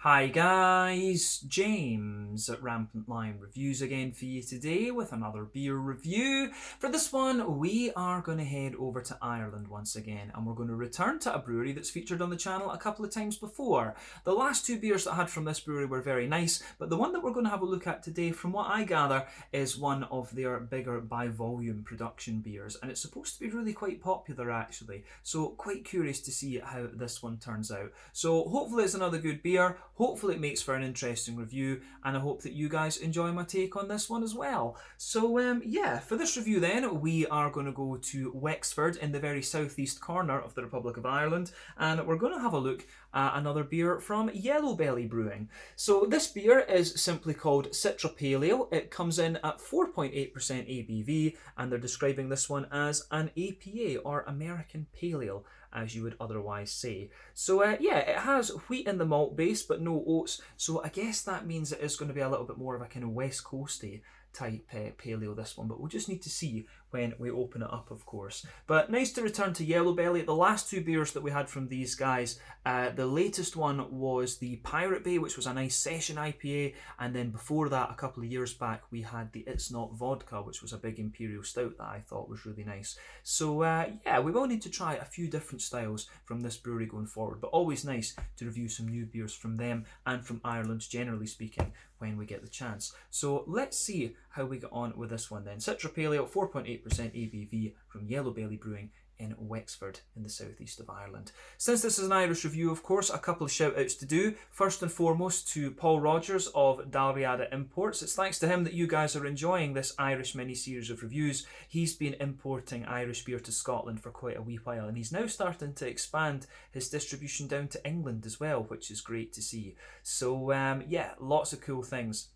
Hi guys, James at Rampant Lion Reviews again for you today with another beer review. For this one, we are going to head over to Ireland once again, and we're going to return to a brewery that's featured on the channel a couple of times before. The last two beers that I had from this brewery were very nice, but the one that we're going to have a look at today, from what I gather, is one of their bigger by volume production beers, and it's supposed to be really quite popular actually, so quite curious to see how this one turns out. So hopefully it's another good beer. Hopefully it makes for an interesting review, and I hope that you guys enjoy my take on this one as well. So yeah, for this review then, we are going to go to Wexford in the very southeast corner of the Republic of Ireland, and we're going to have a look at another beer from Yellowbelly Brewing. So this beer is simply called Citra Pale Ale. It comes in at 4.8% ABV, and they're describing this one as an APA, or American Pale Ale, as you would otherwise say. So yeah, it has wheat in the malt base but no oats, so I guess that means it is going to be a little bit more of a kind of West Coasty type pale ale, this one, but we'll just need to see when we open it up, of course. But nice to return to Yellowbelly. The last two beers that we had from these guys, the latest one was the Pirate Bay, which was a nice session IPA, and then before that, a couple of years back, we had the It's Not Vodka, which was a big imperial stout that I thought was really nice. So yeah, we will need to try a few different styles from this brewery going forward, but always nice to review some new beers from them and from Ireland, generally speaking, when we get the chance. So let's see how we get on with this one then. Citra Pale Ale, 4.8% ABV from Yellowbelly Brewing in Wexford in the southeast of Ireland. Since this is an Irish review, of course, a couple of shout outs to do. First and foremost to Paul Rogers of Dalriada Imports. It's thanks to him that you guys are enjoying this Irish mini-series of reviews. He's been importing Irish beer to Scotland for quite a wee while, and he's now starting to expand his distribution down to England as well, which is great to see. So yeah, lots of cool things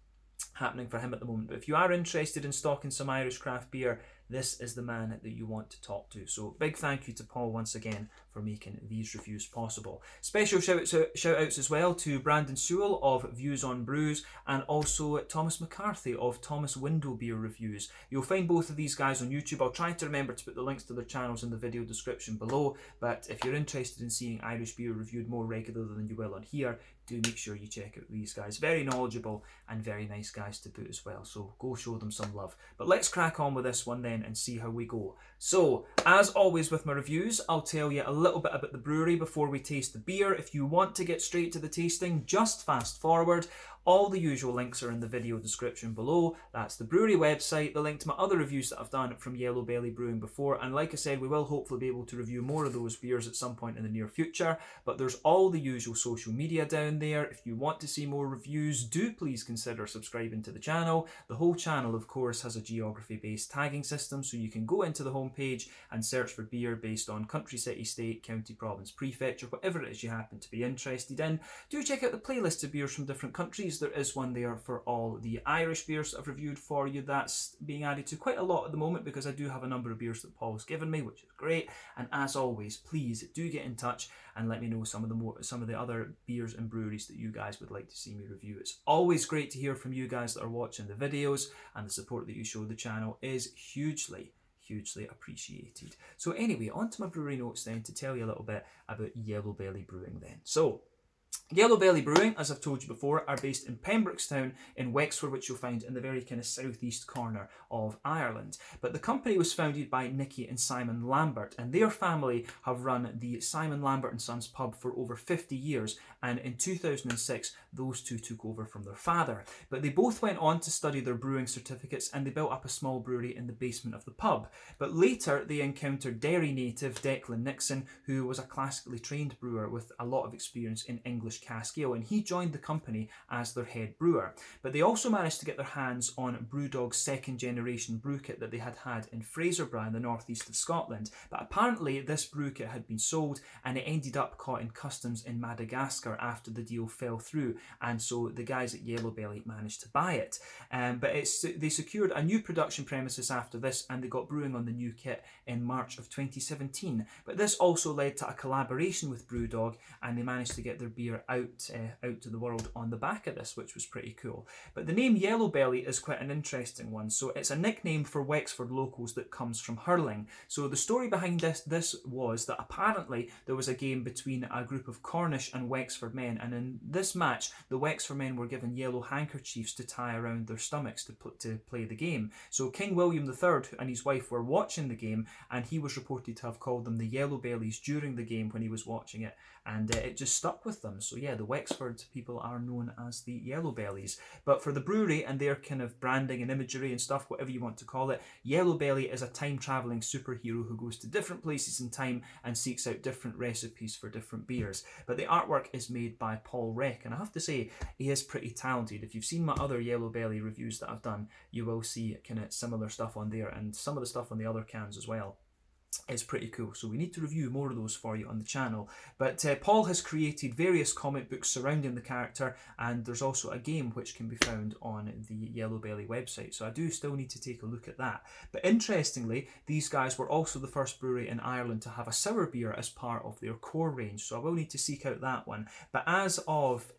happening for him at the moment. But if you are interested in stocking some Irish craft beer, this is the man that you want to talk to. So big thank you to Paul once again for making these reviews possible. Special shout outs as well to Brandon Sewell of Views on Brews, and also Thomas McCarthy of Thomas Window Beer Reviews. You'll find both of these guys on YouTube. I'll try to remember to put the links to their channels in the video description below, but if you're interested in seeing Irish beer reviewed more regularly than you will on here, do make sure you check out these guys. Very knowledgeable and very nice guys to boot as well, so go show them some love. But let's crack on with this one then and see how we go. So, as always with my reviews, I'll tell you a little bit about the brewery before we taste the beer. If you want to get straight to the tasting, just fast forward. All the usual links are in the video description below. That's the brewery website, the link to my other reviews that I've done from Yellowbelly Brewing before, and like I said, we will hopefully be able to review more of those beers at some point in the near future. But there's all the usual social media down there. If you want to see more reviews, do please consider subscribing to the channel. The whole channel, of course, has a geography-based tagging system, so you can go into the homepage and search for beer based on country, city, state, county, province, prefecture, whatever it is you happen to be interested in. Do check out the playlist of beers from different countries. There is one there for all the Irish beers that I've reviewed for you. That's being added to quite a lot at the moment because I do have a number of beers that Paul's given me, which is great. And as always, please do get in touch and let me know some of the other beers and breweries that you guys would like to see me review. It's always great to hear from you guys that are watching the videos, and the support that you show the channel is hugely appreciated. So anyway, on to my brewery notes then, to tell you a little bit about Yellowbelly Brewing then. So Yellowbelly Brewing, as I've told you before, are based in Pembrokestown in Wexford, which you'll find in the very kind of southeast corner of Ireland. But the company was founded by Nicky and Simon Lambert, and their family have run the Simon Lambert and Sons pub for over 50 years, and in 2006 those two took over from their father. But they both went on to study their brewing certificates, and they built up a small brewery in the basement of the pub. But later they encountered Derry native Declan Nixon, who was a classically trained brewer with a lot of experience in English cask ale, and he joined the company as their head brewer. But they also managed to get their hands on Brewdog's second generation brew kit that they had in Fraserburgh in the northeast of Scotland. But apparently this brew kit had been sold, and it ended up caught in customs in Madagascar after the deal fell through, and so the guys at Yellowbelly managed to buy it. But they secured a new production premises after this, and they got brewing on the new kit in March of 2017. But this also led to a collaboration with Brewdog, and they managed to get their beer out to the world on the back of this, which was pretty cool. But the name Yellowbelly is quite an interesting one. So it's a nickname for Wexford locals that comes from hurling. So the story behind this was that apparently there was a game between a group of Cornish and Wexford men, and in this match the Wexford men were given yellow handkerchiefs to tie around their stomachs to play the game. So King William III and his wife were watching the game, and he was reported to have called them the Yellowbellies during the game when he was watching it, and it just stuck with them. So yeah, the Wexford people are known as the Yellowbellies. But for the brewery and their kind of branding and imagery and stuff, whatever you want to call it, Yellowbelly is a time-travelling superhero who goes to different places in time and seeks out different recipes for different beers. But the artwork is made by Paul Reck, and I have to say, he is pretty talented. If you've seen my other Yellowbelly reviews that I've done, you will see kind of similar stuff on there, and some of the stuff on the other cans as well. It's pretty cool, so we need to review more of those for you on the channel. But Paul has created various comic books surrounding the character, and there's also a game which can be found on the Yellowbelly website, so I do still need to take a look at that. But interestingly, these guys were also the first brewery in Ireland to have a sour beer as part of their core range, so I will need to seek out that one. But as of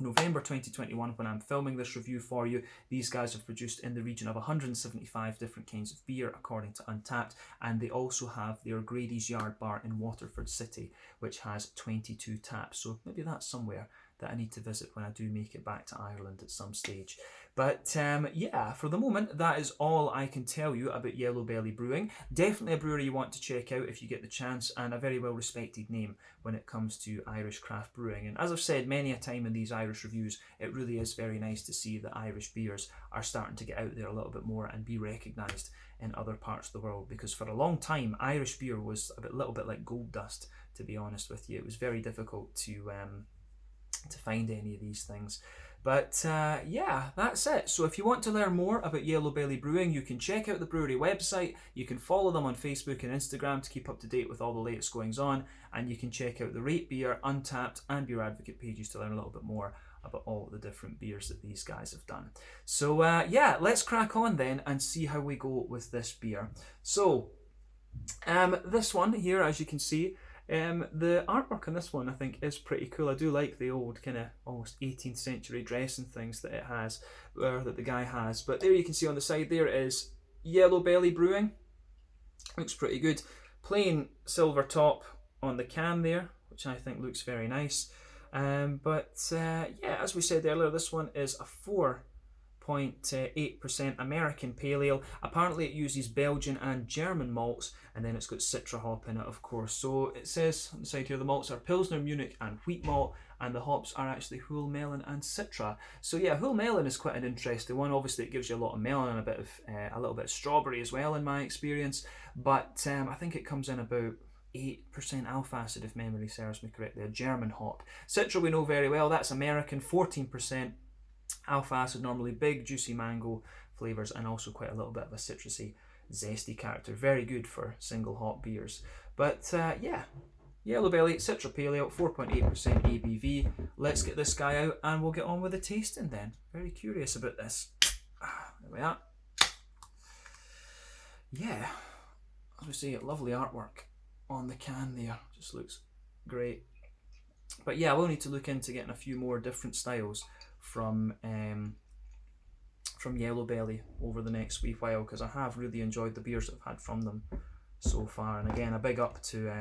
November 2021, when I'm filming this review for you, these guys have produced in the region of 175 different kinds of beer, according to Untappd, and they also have their Grady's Yard bar in Waterford City, which has 22 taps. So maybe that's somewhere that I need to visit when I do make it back to Ireland at some stage. But yeah, for the moment, that is all I can tell you about Yellowbelly Brewing. Definitely a brewery you want to check out if you get the chance, and a very well respected name when it comes to Irish craft brewing. And as I've said many a time in these Irish reviews, it really is very nice to see that Irish beers are starting to get out there a little bit more and be recognised in other parts of the world, because for a long time Irish beer was a little bit like gold dust, to be honest with you. It was very difficult to find any of these things. But yeah, that's it. So if you want to learn more about Yellowbelly Brewing, you can check out the brewery website, you can follow them on Facebook and Instagram to keep up to date with all the latest goings on, and you can check out the Rate Beer, Untappd and Beer Advocate pages to learn a little bit more about all the different beers that these guys have done. So yeah, let's crack on then and see how we go with this beer. So this one here, as you can see, the artwork on this one I think is pretty cool. I do like the old kind of almost 18th century dress and things that it has, that the guy has. But there you can see on the side there is Yellowbelly Brewing. Looks pretty good. Plain silver top on the can there, which I think looks very nice. But yeah, as we said earlier, this one is a 4.8% American Pale Ale. Apparently it uses Belgian and German malts, and then it's got Citra hop in it, of course. So it says on the side here the malts are Pilsner, Munich and wheat malt, and the hops are actually Hull Melon and Citra. So yeah, Hull Melon is quite an interesting one. Obviously it gives you a lot of melon and a little bit of strawberry as well in my experience, but I think it comes in about 8% alpha acid, if memory serves me correctly, a German hop. Citra we know very well, that's American, 14% alpha acid, normally big juicy mango flavours, and also quite a little bit of a citrusy zesty character. Very good for single hop beers. But yeah, Yellowbelly Citra Pale Ale, 4.8% ABV. Let's get this guy out and we'll get on with the tasting then. Very curious about this. There we are. Yeah, as we say, lovely artwork on the can there, just looks great. But yeah, we'll need to look into getting a few more different styles from Yellowbelly over the next wee while, because I have really enjoyed the beers that I've had from them so far. And again, a big up to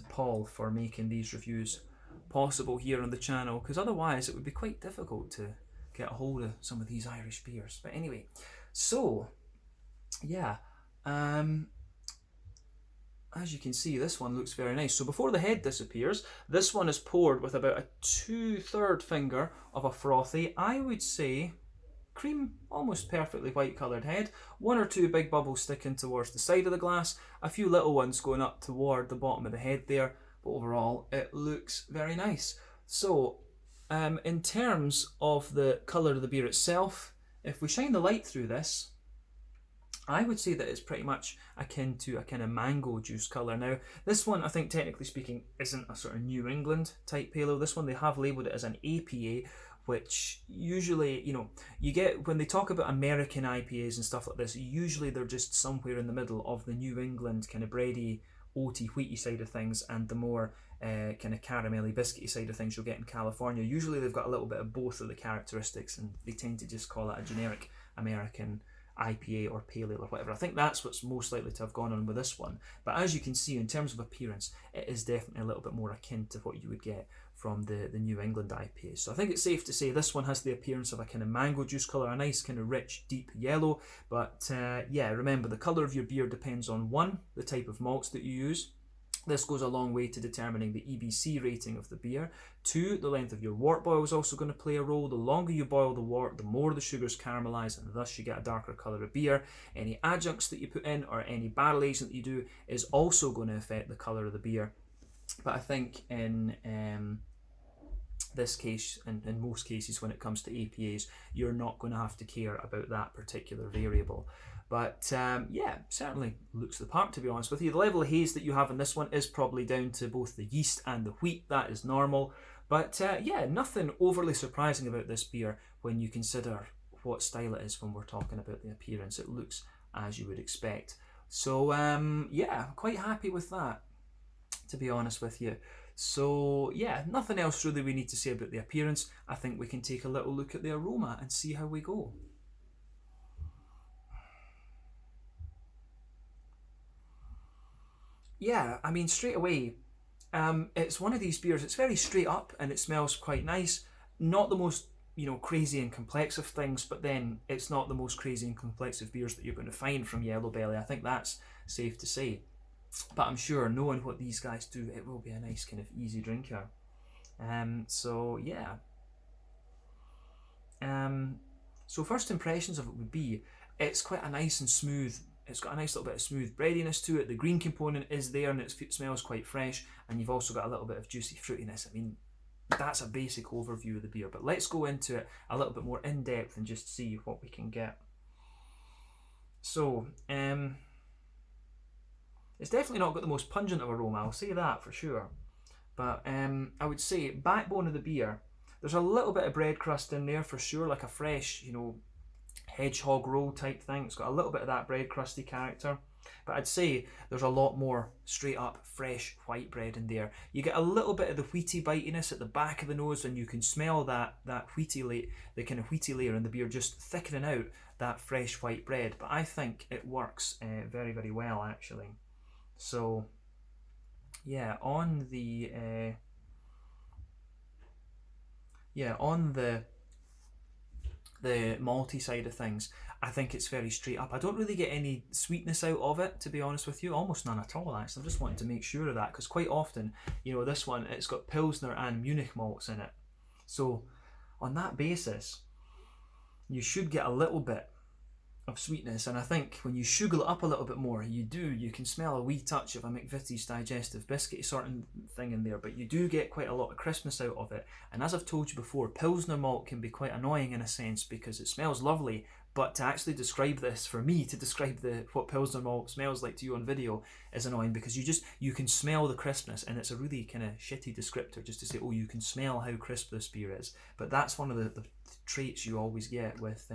Paul for making these reviews possible here on the channel, because otherwise it would be quite difficult to get a hold of some of these Irish beers. But anyway, so yeah, as you can see, this one looks very nice. So before the head disappears, this one is poured with about a 2/3 finger of a frothy, I would say, cream, almost perfectly white coloured head. One or two big bubbles sticking towards the side of the glass, a few little ones going up toward the bottom of the head there, but overall it looks very nice. So in terms of the colour of the beer itself, if we shine the light through this, I would say that it's pretty much akin to a kind of mango juice colour. Now, this one, I think technically speaking, isn't a sort of New England type pale ale. This one, they have labelled it as an APA, which usually, you know, you get when they talk about American IPAs and stuff like this, usually they're just somewhere in the middle of the New England kind of bready, oaty, wheaty side of things and the more kind of caramelly, biscuity side of things you'll get in California. Usually they've got a little bit of both of the characteristics, and they tend to just call it a generic American IPA or pale ale or whatever. I think that's what's most likely to have gone on with this one. But as you can see, in terms of appearance, it is definitely a little bit more akin to what you would get from the New England IPAs. So I think it's safe to say this one has the appearance of a kind of mango juice colour, a nice kind of rich, deep yellow. But yeah, remember, the colour of your beer depends on, one, the type of malts that you use. This goes a long way to determining the EBC rating of the beer. 2, the length of your wort boil is also going to play a role. The longer you boil the wort, the more the sugars caramelise, and thus you get a darker colour of beer. Any adjuncts that you put in or any barrel aging that you do is also going to affect the colour of the beer. But I think in this case, and in most cases when it comes to APAs, you're not going to have to care about that particular variable. But yeah, certainly looks the part, to be honest with you. The level of haze that you have in this one is probably down to both the yeast and the wheat. That is normal. But yeah, nothing overly surprising about this beer when you consider what style it is when we're talking about the appearance. It looks as you would expect. So yeah, quite happy with that, to be honest with you. So yeah, nothing else really we need to say about the appearance. I think we can take a little look at the aroma and see how we go. Yeah, I mean, straight away, it's one of these beers, it's very straight up and it smells quite nice. Not the most, crazy and complex of things, but then it's not the most crazy and complex of beers that you're going to find from Yellowbelly. I think that's safe to say. But I'm sure, knowing what these guys do, it will be a nice kind of easy drinker. So yeah. So first impressions of it would be, it's quite a nice and smooth. It's got a nice little bit of smooth breadiness to it. The green component is there and it smells quite fresh, and you've also got a little bit of juicy fruitiness. I mean, that's a basic overview of the beer, but let's go into it a little bit more in depth and just see what we can get. So, it's definitely not got the most pungent of aroma, I'll say that for sure. But I would say, backbone of the beer, there's a little bit of bread crust in there for sure, like a fresh, hedgehog roll type thing. It's got a little bit of that bread crusty character, but I'd say there's a lot more straight up fresh white bread in there. You get a little bit of the wheaty bitiness at the back of the nose, and you can smell that wheaty the kind of wheaty layer in the beer just thickening out that fresh white bread. But I think it works very, very well actually. So yeah, on the malty side of things, I think it's very straight up. I don't really get any sweetness out of it, to be honest with you, almost none at all actually. I'm just wanting to make sure of that, because quite often, this one, it's got Pilsner and Munich malts in it. So on that basis, you should get a little bit of sweetness, and I think when you sugar it up a little bit more, you can smell a wee touch of a McVitie's digestive biscuity sort of thing in there, but you do get quite a lot of crispness out of it. And as I've told you before, Pilsner malt can be quite annoying in a sense, because it smells lovely, but to actually describe this, for me to describe what Pilsner malt smells like to you on video is annoying, because you can smell the crispness, and it's a really kind of shitty descriptor just to say, oh, you can smell how crisp this beer is. But that's one of the traits you always get with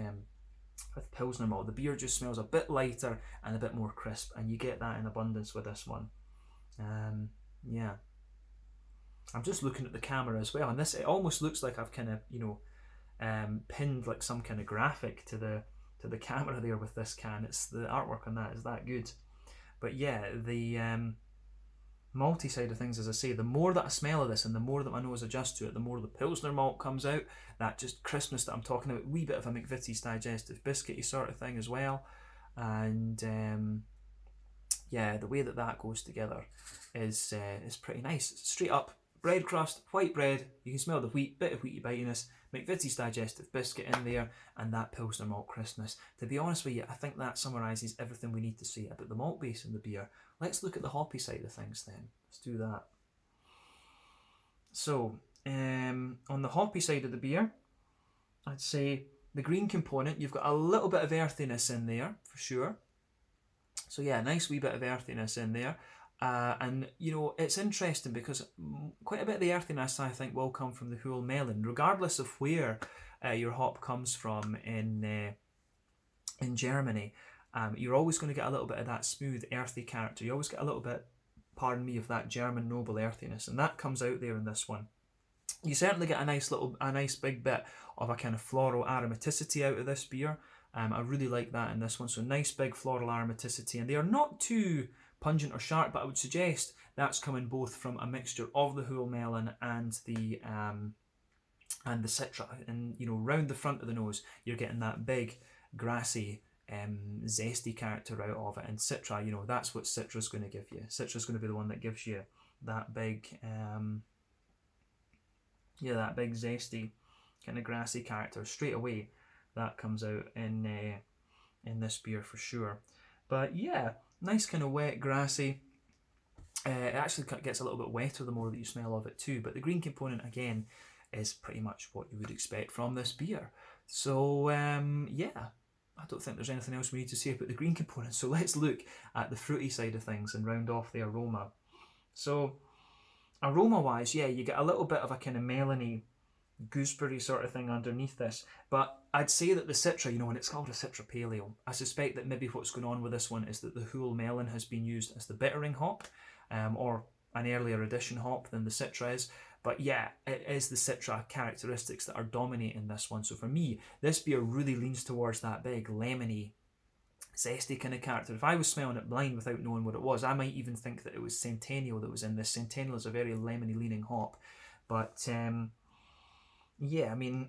Pilsner malt. The beer just smells a bit lighter and a bit more crisp, and you get that in abundance with this one. Yeah, I'm just looking at the camera as well, and it almost looks like I've kind of pinned like some kind of graphic to the camera there with this can. It's the artwork on that is that good. But yeah, the malty side of things, as I say, the more that I smell of this and the more that my nose adjusts to it, the more the Pilsner malt comes out, that just crispness that I'm talking about, wee bit of a McVitie's digestive biscuity sort of thing as well. And yeah, the way that goes together is pretty nice. Straight up bread crust, white bread, you can smell the wheat, bit of wheaty bitiness, McVitie's digestive biscuit in there, and that Pilsner malt crispness. To be honest with you, I think that summarises everything we need to say about the malt base in the beer. Let's look at the hoppy side of things then. Let's do that. So, on the hoppy side of the beer, I'd say the green component, you've got a little bit of earthiness in there, for sure. So yeah, nice wee bit of earthiness in there. And it's interesting because quite a bit of the earthiness, I think, will come from the whole melon, regardless of where your hop comes from in Germany. You're always going to get a little bit of that smooth, earthy character. You always get a little bit pardon me, of that German noble earthiness, and that comes out there in this one. You certainly get a nice big bit of a kind of floral aromaticity out of this beer. I really like that in this one. So nice big floral aromaticity, and they are not too pungent or sharp, but I would suggest that's coming both from a mixture of the whole melon and the Citra. And you know, round the front of the nose, you're getting that big grassy, zesty character out of it. And Citra, you know, that's what Citra's going to give you. Citra's going to be the one that gives you that big, that big zesty kind of grassy character straight away. That comes out in this beer for sure. But yeah, nice kind of wet, grassy. It actually gets a little bit wetter the more that you smell of it too. But the green component, again, is pretty much what you would expect from this beer. So yeah, I don't think there's anything else we need to say about the green component. So let's look at the fruity side of things and round off the aroma. So aroma-wise, yeah, you get a little bit of a kind of melony, gooseberry sort of thing underneath this, but I'd say that the Citra, you know, when it's called a Citra Pale Ale, I suspect that maybe what's going on with this one is that the whole melon has been used as the bittering hop, or an earlier addition hop than the Citra is. But yeah, it is the Citra characteristics that are dominating this one. So for me, this beer really leans towards that big lemony, zesty kind of character. If I was smelling it blind without knowing what it was, I might even think that it was Centennial that was in this. Centennial is a very lemony leaning hop, but yeah, I mean,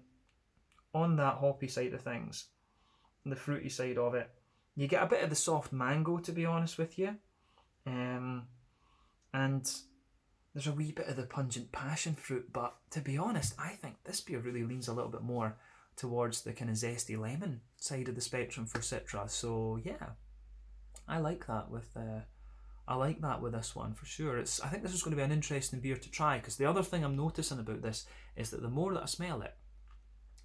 on that hoppy side of things, the fruity side of it, you get a bit of the soft mango, to be honest with you. And there's a wee bit of the pungent passion fruit, but to be honest, I think this beer really leans a little bit more towards the kind of zesty lemon side of the spectrum for Citra. So yeah, I like that with this one for sure. I think this is going to be an interesting beer to try, because the other thing I'm noticing about this is that the more that I smell it,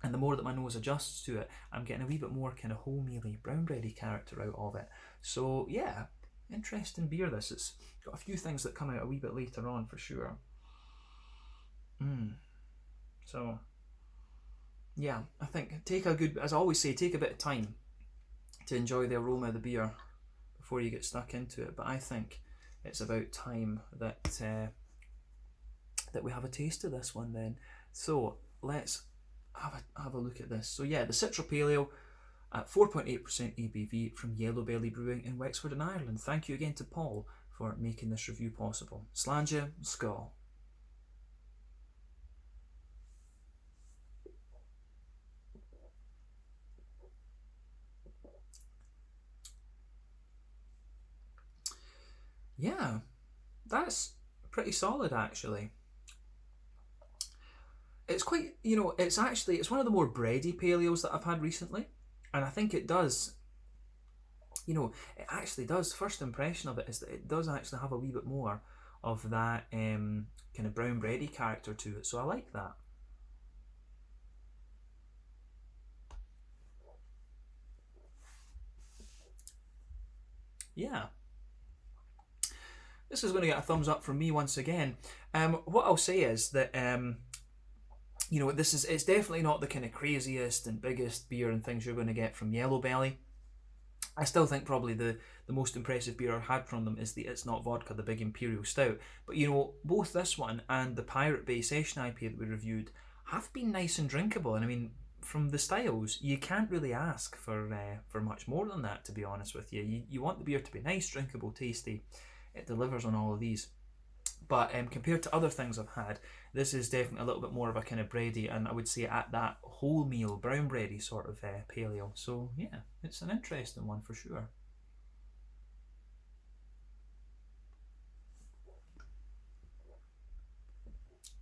and the more that my nose adjusts to it, I'm getting a wee bit more kind of wholemealy, brown bready character out of it. So yeah, interesting beer this. It's got a few things that come out a wee bit later on for sure. So yeah, I think as I always say, take a bit of time to enjoy the aroma of the beer before you get stuck into it. But I think it's about time that we have a taste of this one then. So let's have a look at this. So yeah, the Citra Pale Ale at 4.8% ABV from Yellowbelly Brewing in Wexford in Ireland. Thank you again to Paul for making this review possible. Slàinte, skål. Yeah, that's pretty solid actually. It's quite, you know, it's one of the more bready pale ales that I've had recently, and I think it does, you know, it actually does. First impression of it is that it does actually have a wee bit more of that kind of brown bready character to it, so I like that. Yeah. This is going to get a thumbs up from me once again. What I'll say is that, you know, it's definitely not the kind of craziest and biggest beer and things you're going to get from Yellowbelly. I still think probably the most impressive beer I've had from them is the It's Not Vodka, the Big Imperial Stout. But, you know, both this one and the Pirate Bay Session IPA that we reviewed have been nice and drinkable. And I mean, from the styles, you can't really ask for much more than that, to be honest with you. You want the beer to be nice, drinkable, tasty. It delivers on all of these. But compared to other things I've had, this is definitely a little bit more of a kind of bready, and I would say at that wholemeal, brown bready sort of pale ale. So yeah, it's an interesting one for sure.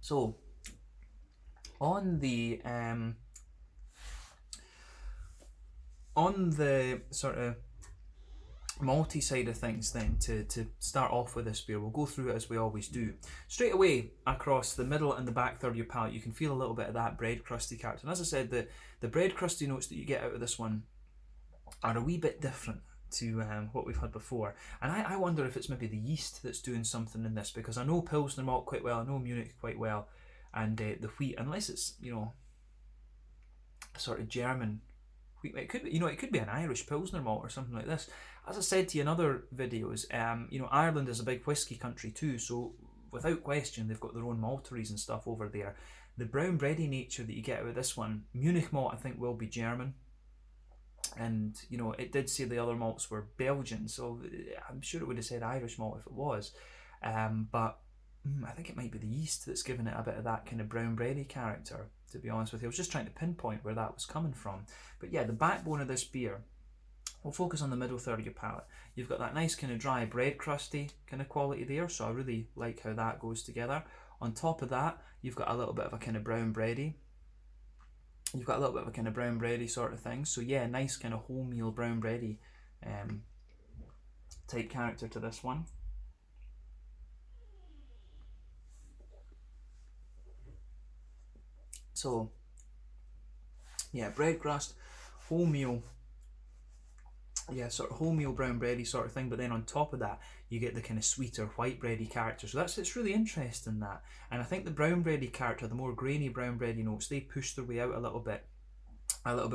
So on the sort of malty side of things then, to start off with this beer, we'll go through it as we always do. Straight away across the middle and the back third of your palate, you can feel a little bit of that bread crusty character. And as I said, the bread crusty notes that you get out of this one are a wee bit different to what we've had before. And I wonder if it's maybe the yeast that's doing something in this, because I know Pilsner malt quite well, I know Munich quite well, and the wheat, unless it's, you know, a sort of German It could be, it could be an Irish Pilsner malt or something like this. As I said to you in other videos, Ireland is a big whiskey country too, so without question they've got their own malteries and stuff over there. The brown bready nature that you get out of this one, Munich malt I think will be German, and it did say the other malts were Belgian, so I'm sure it would have said Irish malt if it was, but I think it might be the yeast that's given it a bit of that kind of brown bready character, to be honest with you. I was just trying to pinpoint where that was coming from. But yeah, the backbone of this beer, we'll focus on the middle third of your palate. You've got that nice kind of dry bread crusty kind of quality there, so I really like how that goes together. On top of that, you've got a little bit of a kind of brown bready. You've got a little bit of a kind of brown bready sort of thing. So yeah, nice kind of wholemeal brown bready type character to this one. So yeah, bread crust, wholemeal, yeah, sort of wholemeal brown bready sort of thing, but then on top of that you get the kind of sweeter white bready character. So it's really interesting, that. And I think the brown bready character, the more grainy brown bready notes, they push their way out a little bit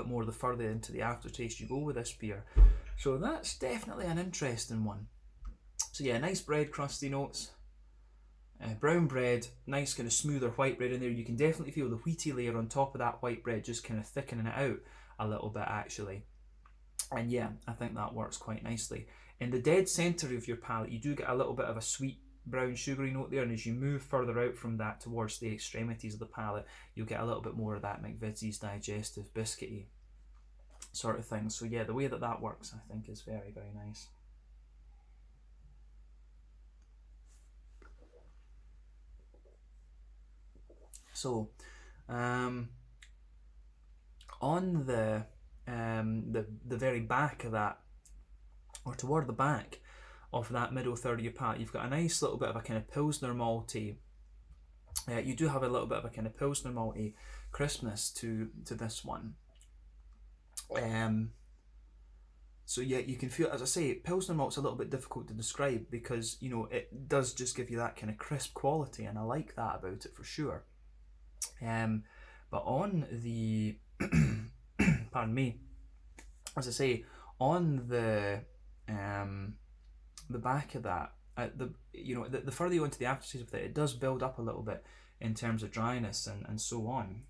more the further into the aftertaste you go with this beer. So that's definitely an interesting one. So yeah, nice bread crusty notes. Brown bread, nice kind of smoother white bread in there. You can definitely feel the wheaty layer on top of that white bread just kind of thickening it out a little bit actually. And yeah, I think that works quite nicely. In the dead centre of your palate, you do get a little bit of a sweet brown sugary note there, and as you move further out from that towards the extremities of the palate, you'll get a little bit more of that McVitie's digestive biscuity sort of thing. So yeah, the way that works I think is very, very nice. So, on the very back of that, or toward the back of that middle third of your palate, you've got a nice little bit of a kind of Pilsner malty. You do have a little bit of a kind of Pilsner malty crispness to this one. So yeah, you can feel, as I say, Pilsner malt's a little bit difficult to describe because it does just give you that kind of crisp quality, and I like that about it for sure. But on the pardon me, as I say, on the back of that, the further you go into the aftertaste of it does build up a little bit in terms of dryness and so on.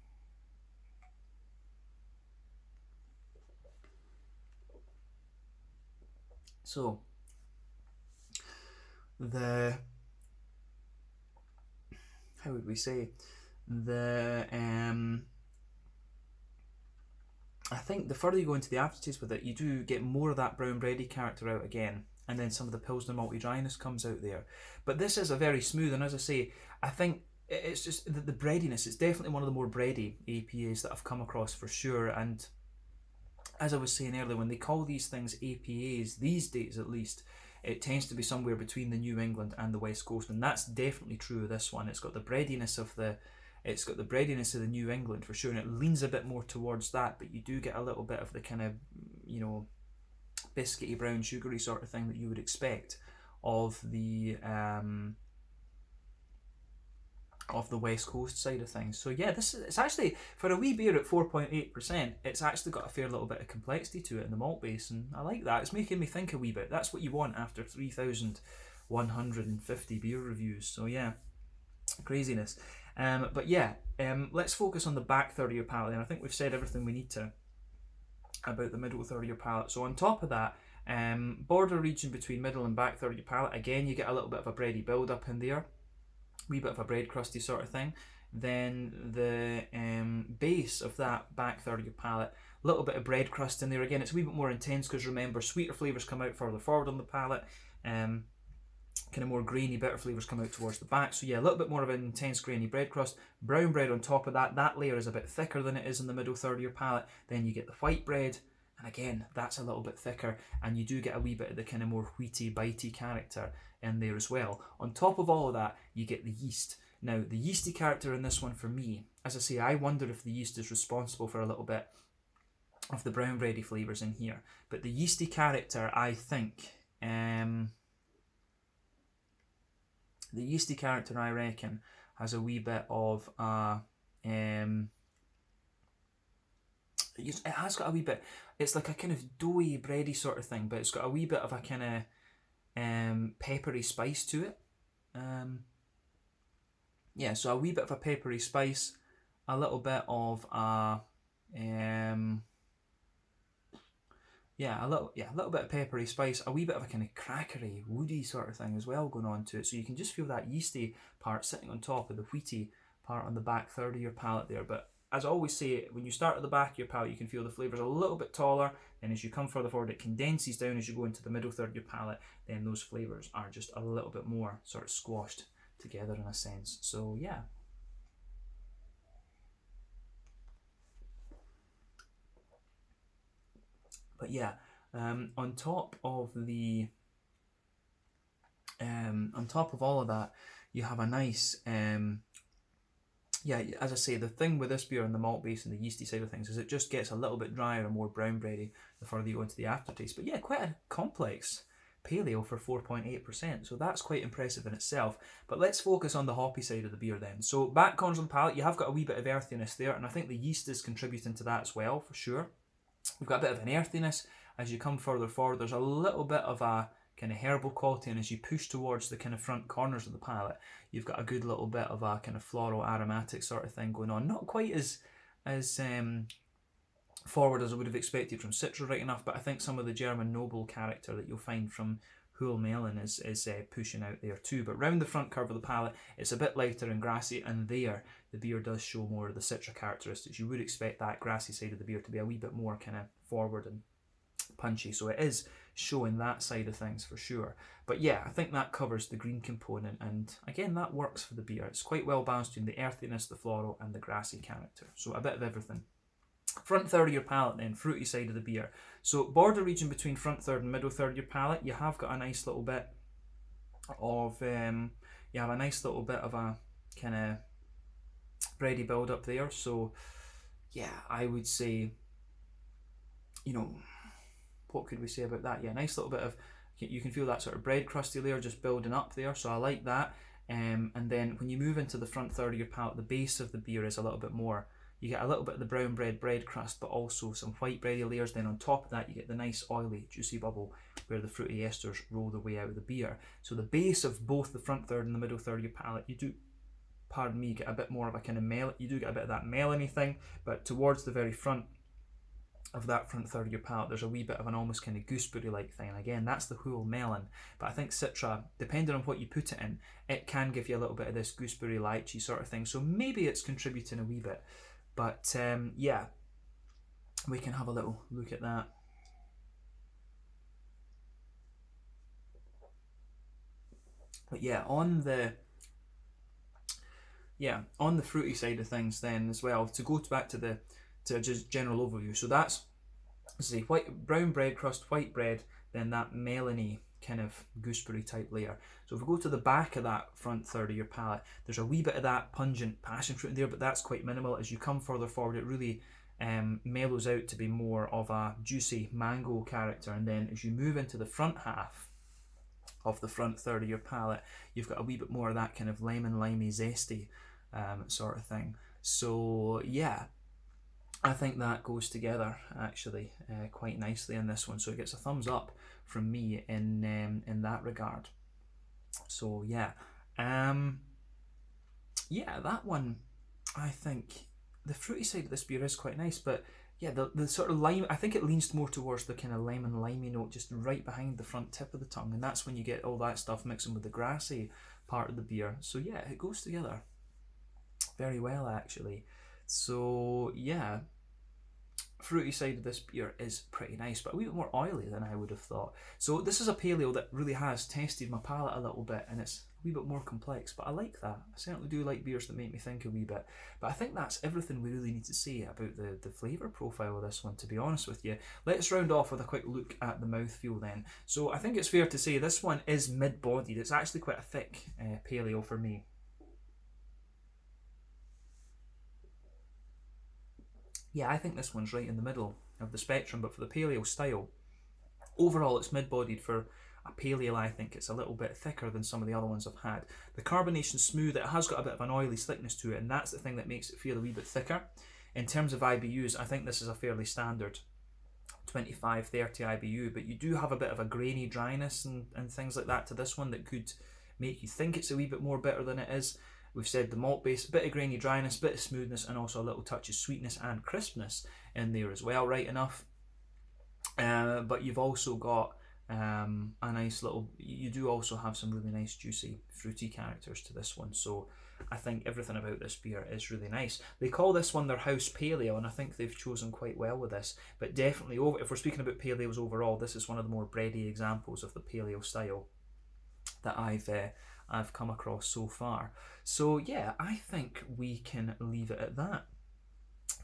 So how would we say, I think the further you go into the aftertaste with it, you do get more of that brown bready character out again, and then some of the Pilsner malty dryness comes out there. But this is a very smooth, and as I say, I think it's just the breadiness. It's definitely one of the more bready APAs that I've come across for sure. And as I was saying earlier, when they call these things APAs, these days at least, it tends to be somewhere between the New England and the West Coast, and that's definitely true of this one. It's got the breadiness of the New England for sure, and it leans a bit more towards that, but you do get a little bit of the kind of, biscuity brown sugary sort of thing that you would expect of the West Coast side of things. So yeah, it's actually, for a wee beer at 4.8%, it's actually got a fair little bit of complexity to it in the malt base, and I like that. It's making me think a wee bit. That's what you want after 3,150 beer reviews. So yeah, craziness. But yeah, let's focus on the back third of your palate, and I think we've said everything we need to about the middle third of your palate. So on top of that, border region between middle and back third of your palate, again you get a little bit of a bready build up in there, wee bit of a bread crusty sort of thing. Then the base of that back third of your palate, a little bit of bread crust in there. Again, it's a wee bit more intense because remember, sweeter flavours come out further forward on the palate, kind of more grainy, bitter flavours come out towards the back. So yeah, a little bit more of an intense grainy bread crust. Brown bread on top of that. That layer is a bit thicker than it is in the middle third of your palate. Then you get the white bread, and again, that's a little bit thicker, and you do get a wee bit of the kind of more wheaty, bitey character in there as well. On top of all of that, you get the yeast. Now, the yeasty character in this one for me, as I say, I wonder if the yeast is responsible for a little bit of the brown bready flavours in here. But the yeasty character, I think, the yeasty character, I reckon, has a wee bit of it has got a wee bit, it's like a kind of doughy, bready sort of thing, but it's got a wee bit of a kind of peppery spice to it. Yeah, so a wee bit of a peppery spice, a little bit of a a little bit of peppery spice, a wee bit of a kind of crackery, woody sort of thing as well going on to it. So you can just feel that yeasty part sitting on top of the wheaty part on the back third of your palate there. But as I always say, when you start at the back of your palate, you can feel the flavours a little bit taller, and as you come further forward, it condenses down as you go into the middle third of your palate, then those flavours are just a little bit more sort of squashed together in a sense. So yeah. But yeah, on top of all of that, you have a nice as I say, the thing with this beer and the malt base and the yeasty side of things is it just gets a little bit drier and more brown bready the further you go into the aftertaste. But yeah, quite a complex pale ale for 4.8%, so that's quite impressive in itself. But let's focus on the hoppy side of the beer then. So back corners on the palate, you have got a wee bit of earthiness there, and I think the yeast is contributing to that as well, for sure. We've got a bit of an earthiness as you come further forward. There's a little bit of a kind of herbal quality, and as you push towards the kind of front corners of the palate, you've got a good little bit of a kind of floral aromatic sort of thing going on. Not quite as forward as I would have expected from Citra, right enough, but I think some of the German noble character that you'll find from Huell Melon is pushing out there too. But round the front curve of the palate, it's a bit lighter and grassy, and there the beer does show more of the Citra characteristics. You would expect that grassy side of the beer to be a wee bit more kind of forward and punchy, so it is showing that side of things for sure. But yeah, I think that covers the green component, and again, that works for the beer. It's quite well balanced between the earthiness, the floral, and the grassy character, so a bit of everything. Front third of your palate then, fruity side of the beer. So border region between front third and middle third of your palate, you have got a nice little bit of a kind of bready build up there. So yeah, I would say, what could we say about that? Yeah, nice little bit of, you can feel that sort of bread crusty layer just building up there, so I like that. And then when you move into the front third of your palate, the base of the beer is a little bit more, you get a little bit of the brown bread crust, but also some white bready layers. Then on top of that, you get the nice oily, juicy bubble where the fruity esters roll their way out of the beer. So the base of both the front third and the middle third of your palate, you do, get a bit more of a kind of you do get a bit of that melony thing, but towards the very front of that front third of your palate, there's a wee bit of an almost kind of gooseberry-like thing. And again, that's the Huell Melon. But I think Citra, depending on what you put it in, it can give you a little bit of this gooseberry lychee sort of thing. So maybe it's contributing a wee bit. But yeah, we can have a little look at that. But yeah, on the fruity side of things then as well, to go back to just general overview. So that's, let's see, brown bread crust, white bread, then that melony kind of gooseberry type layer. So if we go to the back of that front third of your palate, there's a wee bit of that pungent passion fruit in there, but that's quite minimal. As you come further forward, it really mellows out to be more of a juicy mango character. And then as you move into the front half of the front third of your palate, you've got a wee bit more of that kind of lemon limey zesty sort of thing. So yeah, I think that goes together actually quite nicely in this one. So it gets a thumbs up from me in that regard. So yeah, that one, I think the fruity side of this beer is quite nice, but yeah, the sort of lime, I think it leans more towards the kind of lemon limey note just right behind the front tip of the tongue, and that's when you get all that stuff mixing with the grassy part of the beer. So yeah, it goes together very well actually. So yeah, fruity side of this beer is pretty nice, but a wee bit more oily than I would have thought. So this is a pale ale that really has tested my palate a little bit, and it's a wee bit more complex, but I like that. I certainly do like beers that make me think a wee bit. But I think that's everything we really need to say about the flavour profile of this one, to be honest with you. Let's round off with a quick look at the mouthfeel then. So I think it's fair to say this one is mid-bodied. It's actually quite a thick pale ale for me. Yeah, I think this one's right in the middle of the spectrum, but for the pale ale style, overall it's mid-bodied. For a pale ale, I think it's a little bit thicker than some of the other ones I've had. The carbonation's smooth, it has got a bit of an oily slickness to it, and that's the thing that makes it feel a wee bit thicker. In terms of IBUs, I think this is a fairly standard 25-30 IBU, but you do have a bit of a grainy dryness and things like that to this one that could make you think it's a wee bit more bitter than it is. We've said the malt base, a bit of grainy dryness, bit of smoothness, and also a little touch of sweetness and crispness in there as well, right enough. But you've also got a nice little, you do also have some really nice juicy fruity characters to this one. So I think everything about this beer is really nice. They call this one their house paleo, and I think they've chosen quite well with this. But definitely, if we're speaking about paleos overall, this is one of the more bready examples of the paleo style that I've come across so far. So yeah, I think we can leave it at that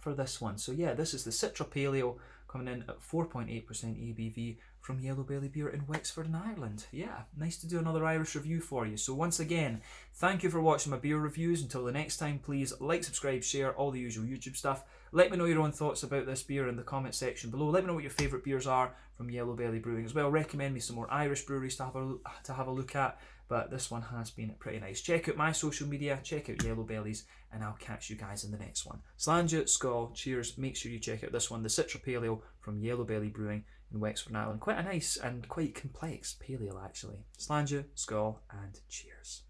for this one. So yeah, this is the Citra Paleo coming in at 4.8% ABV from Yellowbelly Beer in Wexford in Ireland. Yeah, nice to do another Irish review for you. So once again, thank you for watching my beer reviews. Until the next time, please like, subscribe, share, all the usual YouTube stuff. Let me know your own thoughts about this beer in the comment section below. Let me know what your favourite beers are from Yellowbelly Brewing as well. Recommend me some more Irish breweries to have a look at. But this one has been pretty nice. Check out my social media, check out Yellowbelly's, and I'll catch you guys in the next one. Slàinte, skål, cheers. Make sure you check out this one, the Citra Paleo from Yellowbelly Brewing in Wexford, Ireland. Quite a nice and quite complex paleo, actually. Slàinte, skål, and cheers.